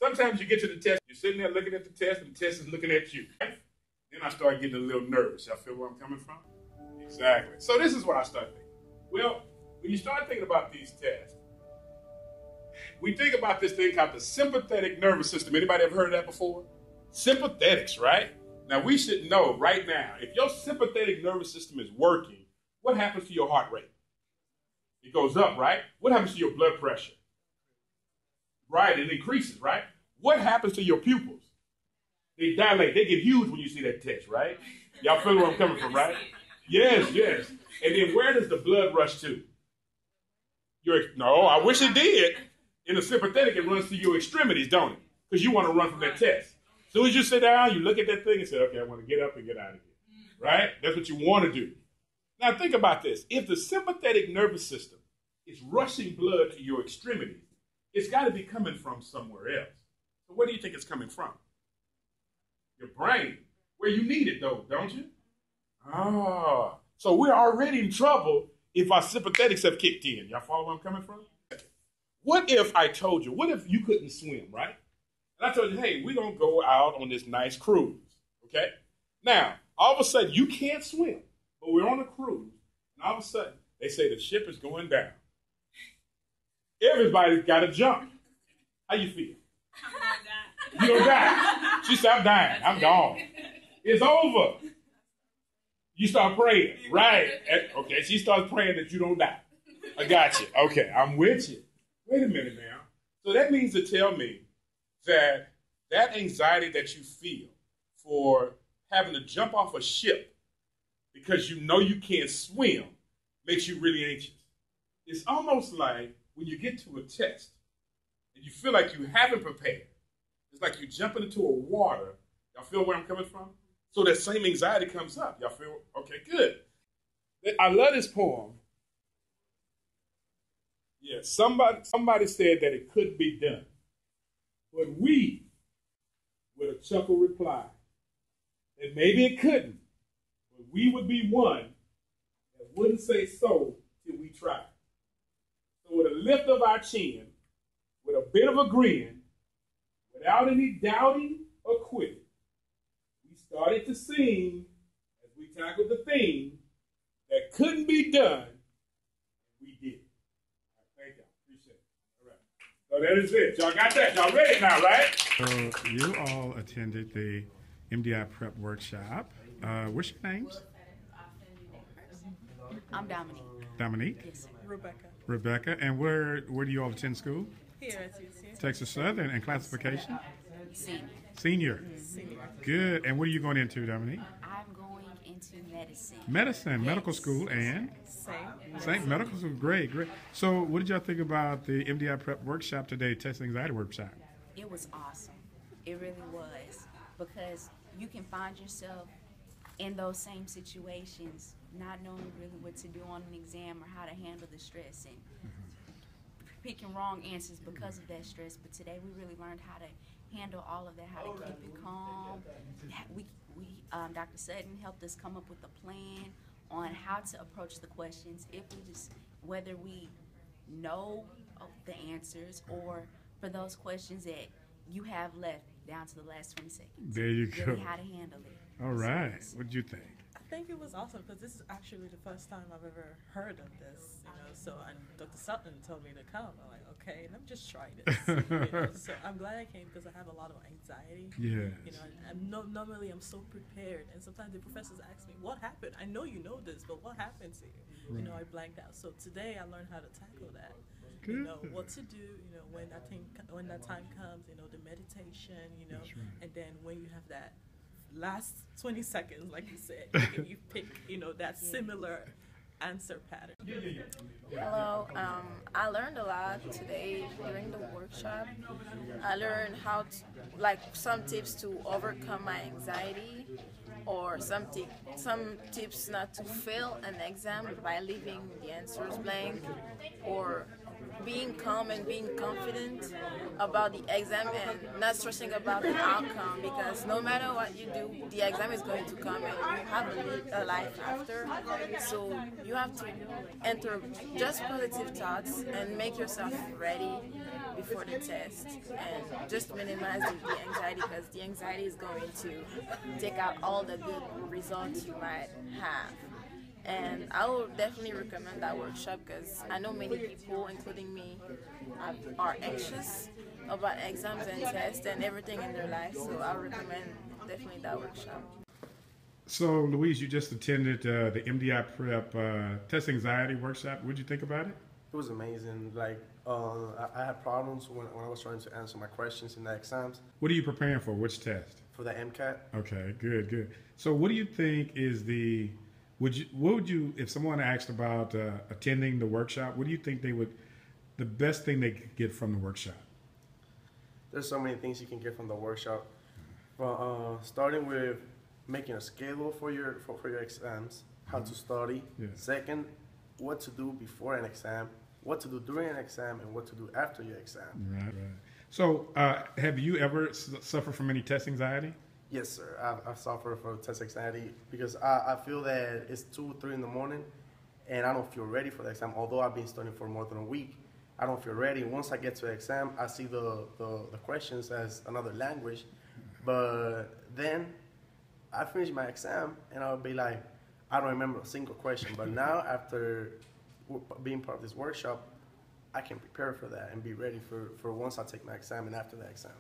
Sometimes you get to the test, you're sitting there looking at the test, and the test is looking at you. Then I start getting a little nervous. Y'all feel where I'm coming from? Exactly. So this is what I start thinking. Well, when you start thinking about these tests, we think about this thing called the sympathetic nervous system. Anybody ever heard of that before? Sympathetics, right? Now, we should know right now, if your sympathetic nervous system is working, what happens to your heart rate? It goes up, right? What happens to your blood pressure? Right, it increases, right? What happens to your pupils? They dilate. They get huge when you see that test, right? Y'all feel where I'm coming from, right? Yes. And then where does the blood rush to? No, I wish it did. In the sympathetic, it runs to your extremities, don't it? Because you want to run from that test. As soon as you sit down, you look at that thing and say, okay, I want to get up and get out of here, right? That's what you want to do. Now think about this. If the sympathetic nervous system is rushing blood to your extremities, it's got to be coming from somewhere else. So where do you think it's coming from? Your brain, where you need it though, don't you? So we're already in trouble if our sympathetics have kicked in. Y'all follow where I'm coming from? What if I told you, what if you couldn't swim, right? And I told you, hey, we're going to go out on this nice cruise, okay? Now, all of a sudden, you can't swim, but we're on a cruise, and all of a sudden, they say the ship is going down. Everybody's got to jump. How you feel? I'm gonna die. You don't die. She said, I'm dying. I'm gone. It's over. You start praying, right? Okay, she starts praying that you don't die. I got you. Okay, I'm with you. Wait a minute now. So that means to tell me that anxiety that you feel for having to jump off a ship because you know you can't swim makes you really anxious. It's almost like when you get to a test and you feel like you haven't prepared. It's like you're jumping into a water. Y'all feel where I'm coming from? So that same anxiety comes up. Y'all feel, okay, good. I love this poem. Yeah, somebody said that it could be done. But we, with a chuckle, reply that maybe it couldn't, but we would be one that wouldn't say so till we tried. So with a lift of our chin, with a bit of a grin, without any doubting or quitting, we started to sing as we tackled the theme that couldn't be done, and we did. Thank y'all. Appreciate it. All right. So that is it. Y'all got that? Y'all ready now, right? So you all attended the MDI Prep workshop. What's your names? I'm Dominique. Dominique? Yes, Rebecca. Rebecca. And where do you all attend school? Here at UC. Texas Southern. And classification? Senior. Senior. Senior. Good. And what are you going into, Dominique? I'm going into medicine. Medicine, Yes. medical school, and? Same medical school. Great. So what did y'all think about the MDI Prep workshop today, Test Anxiety workshop? It was awesome. It really was. Because you can find yourself in those same situations, not knowing really what to do on an exam or how to handle the stress and picking wrong answers because of that stress. But today we really learned how to handle all of that, how to keep it calm. Dr. Sutton helped us come up with a plan on how to approach the questions, whether we know the answers or for those questions that you have left down to the last 20 seconds. There you go. Really how to handle it. All right. What did you think? I think it was awesome because this is actually the first time I've ever heard of this, So, and Dr. Sutton told me to come. I'm like, okay, let me just try this. So I'm glad I came because I have a lot of anxiety. Yes. Normally I'm so prepared, and sometimes the professors ask me, "What happened? I know you know this, but what happened to you?" Right. I blanked out. So today I learned how to tackle that. Good. What to do. When that time comes. The meditation. That's right. And then when you have that last 20 seconds, like you said, you pick, that similar answer pattern. Hello, I learned a lot today during the workshop. I learned how to, some tips to overcome my anxiety, or some tips not to fail an exam by leaving the answers blank, or being calm and being confident about the exam and not stressing about the outcome, because no matter what you do, the exam is going to come and you have a life after. So you have to enter just positive thoughts and make yourself ready before the test. And just minimize the anxiety, because the anxiety is going to take out all the good results you might have. And I would definitely recommend that workshop because I know many people, including me, are anxious about exams and tests and everything in their life. So I would recommend definitely that workshop. So, Louise, you just attended the MDI Prep Test Anxiety workshop. What did you think about it? It was amazing. Like, I had problems when I was trying to answer my questions in the exams. What are you preparing for? Which test? For the MCAT. Okay, good. So, what do you think is what would you, if someone asked about attending the workshop, what do you think the best thing they could get from the workshop? There's so many things you can get from the workshop. Starting with making a schedule for your exams, how to study. Yeah. Second, what to do before an exam, what to do during an exam, and what to do after your exam. Right. So, have you ever suffered from any test anxiety? Yes, sir. I've suffered from test anxiety because I feel that it's 2 or 3 in the morning, and I don't feel ready for the exam. Although I've been studying for more than a week, I don't feel ready. Once I get to the exam, I see the questions as another language, but then I finish my exam, and I'll be like, I don't remember a single question. But now, after being part of this workshop, I can prepare for that and be ready for once I take my exam and after the exam.